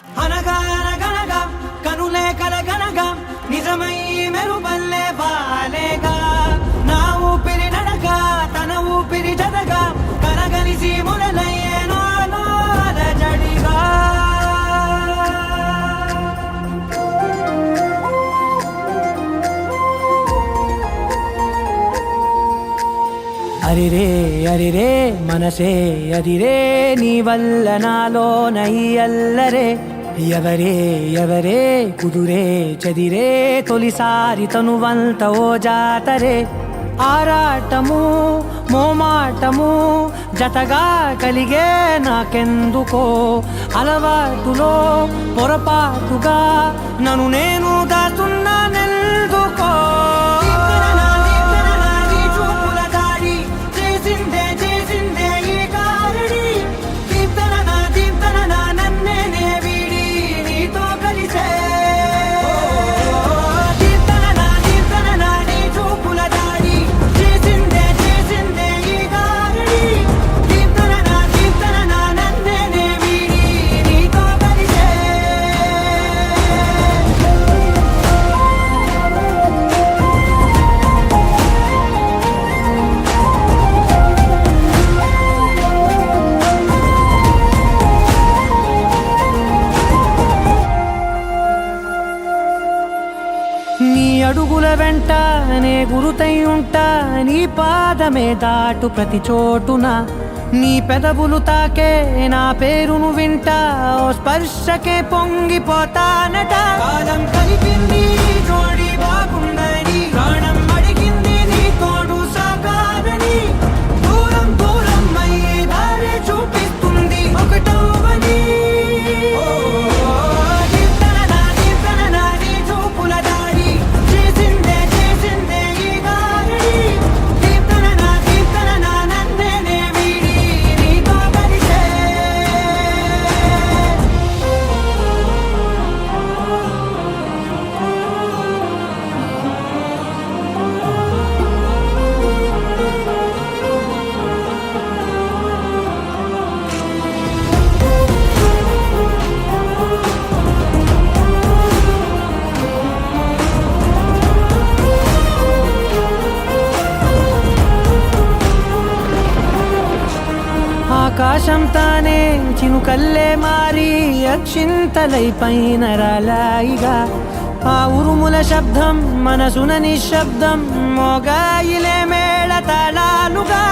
అనగా అనగనగా కనులే కలగనగా నిజమై మెరుపల్లే బాలేగా నా ఊపిరి నడక తన ఊపిరి జతగా కనగలిసి మొదలయ్యేనో అలజడిగా అరిరే అరిరే మనసే అదిరే నీ వల్ల నాలో నయ్యల్లరే ఎవరే ఎవరే కుదురే చదిరే తొలిసారి తనువంత ఓ జాతరే ఆరాటము మోమాటము జతగా కలిగే నాకెందుకో అలవాటులో పొరపాటుగా నన్ను నేను దాచున్నానెందుకో నీ అడుగుల వెంట నే గురుతై ఉంటా నీ పాదమే దాటు ప్రతి చోటున నీ పెదవులు తాకే నా పేరును వింటా ఓ స్పర్శకే పొంగిపోతానట కాలం కలిపింది జోడి బాగుందని ప్రాణం అడిగింది నీ తోడు సాగాలని దూరం దూరం అయ్యే దారి చూపిస్తుంది ఒకటవని ఆకాశం తానే చినుకల్లే మారి అక్షింతలై పైన రాలాయిగా ఆ ఉరుముల శబ్దం మనసున నిశ్శబ్దం మోగాయిలే మేళ తాళాలుగా